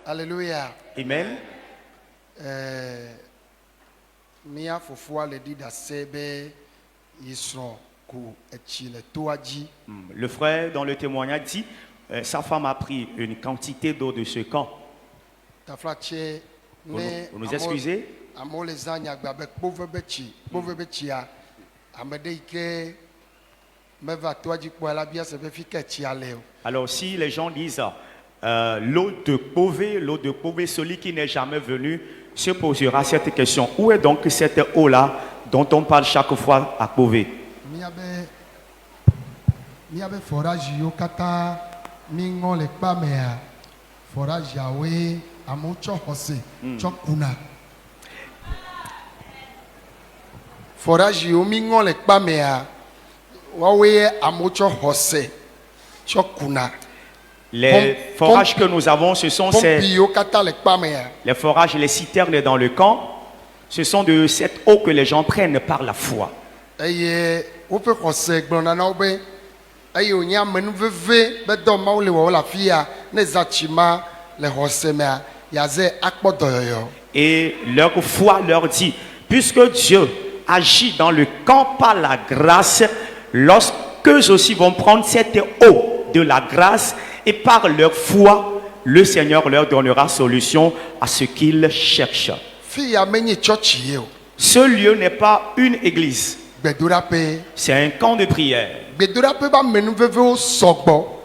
Alléluia. Amen. Mia fofua le dit d'asebe yisron ku echile toaji. Le frère dans le témoignage dit sa femme a pris une quantité d'eau de ce camp. Tafrache Vous nous excusez? Amo les anya gbabe pove bechi amede ike meva toaji kwa la bia se fi kechi aleo. Alors si les gens disent l'eau de Pové, celui qui n'est jamais venu, se posera cette question. Où est donc cette eau-là dont on parle chaque fois à Pové? Miabe forage yo kata mingo le pamea forage yawe amucho hose chokuna. Forage yo mingo le pamea wawe amucho hose chokuna. Les forages que nous avons, ce sont les forages, les citernes dans le camp. Ce sont de cette eau que les gens prennent par la foi. Et leur foi leur dit, puisque Dieu agit dans le camp par la grâce, lorsqu'eux aussi vont prendre cette eau de la grâce, et par leur foi, le Seigneur leur donnera solution à ce qu'ils cherchent. Ce lieu n'est pas une église. C'est un camp de prière.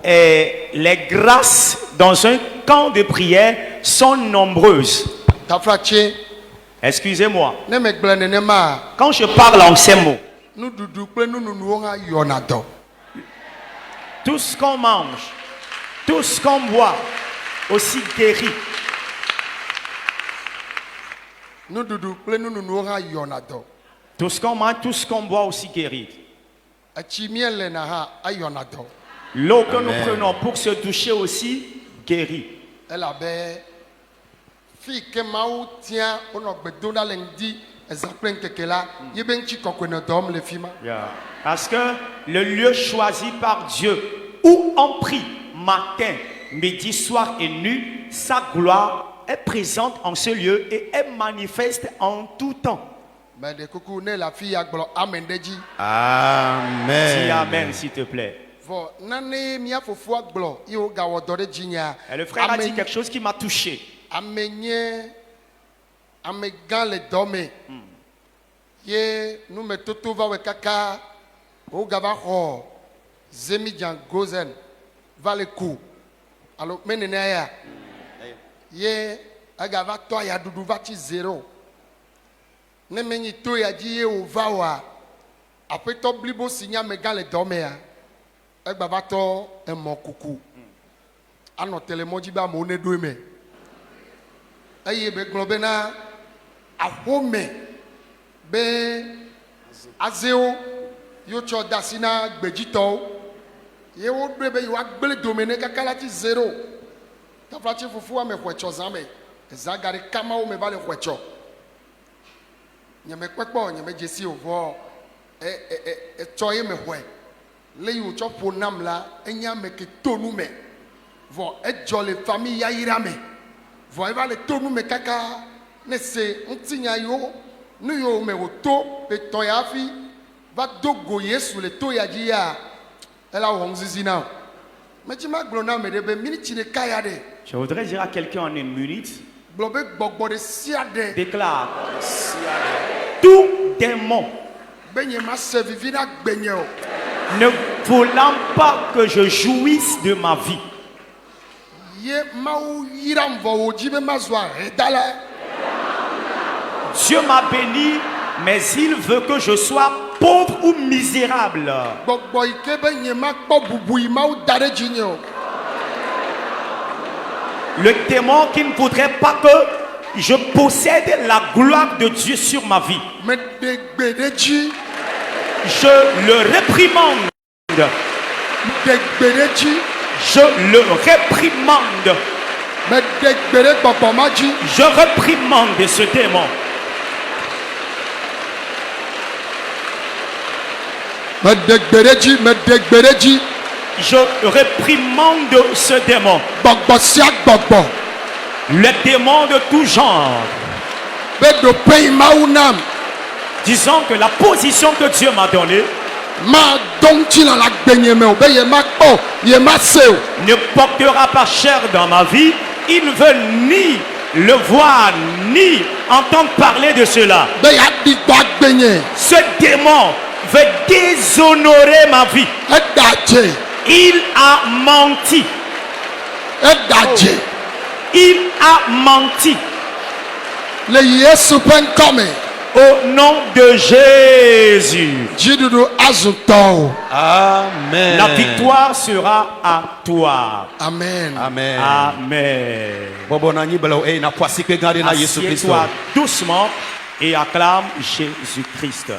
Et les grâces dans un camp de prière sont nombreuses. Excusez-moi. Quand je parle en ces mots, tout ce qu'on mange, tout ce qu'on boit, aussi guérit. Tout ce qu'on mange, tout ce qu'on boit aussi guérit. L'eau que nous prenons pour se doucher aussi guérit. Parce que le lieu choisi par Dieu où on prie matin, midi, soir et nuit, sa gloire est présente en ce lieu et est manifeste en tout temps. Amen. Dis amen s'il te plaît. Et le frère a dit quelque chose qui m'a touché. Alors, menenaya, ye agava to ya dudu vati zero. Ne meni to ya di ye ovawa. Apeto blibo sinya mega le domea. Egbava to emo kuku. Ano telemoji ba mo ne do me. Eye be globe na ahome be azeo yo cho dasina gbejito. Ye wo brebe yo agbele domene kakalati zero. Taflachi fufu ame hwecho zame. Zagari kama o me vale hwecho. Nyame kwekpo nyame jesi ovo. Choye me hwe. Le yo cho ponam la enya me ke tonu me. Vo jole famille ya irame. Vo eva le tonu me kaka ne se ntinya yo nu yo me oto pe ton ya fi va dogo Yesu le to ya ji ya. Je voudrais dire à quelqu'un en une minute, déclare, tout démon ne voulant pas que je jouisse de ma vie, Dieu m'a béni, mais il veut que je sois pauvre ou misérable. Le démon qui ne voudrait pas que je possède la gloire de Dieu sur ma vie, je le réprimande. Je le réprimande. Je réprimande ce démon. Je réprimande ce démon. les démons de tout genre, be do pe mawu nam disant que la position que Dieu m'a donnée ma dɔn la la gbenye me o be ye ma kpɔ ye ma se o ne portera pas chair dans ma vie. Ils ne veulent ni le voir, ni entendre parler de cela. be ya di gbɔ agbenye Ce démon veut déshonorer ma vie. eda dze Il a menti. eda dze Il a menti. le Yesu ƒe ŋkɔ me Au nom de Jésus, dziɖuɖu azu tɔwo Amen. la victoire sera à toi. amen Amen. Amen. Bobo na nyi belo na kwasi pe gade na Yesu Kristo. Assieds-toi doucement et acclame Jésus-Christ.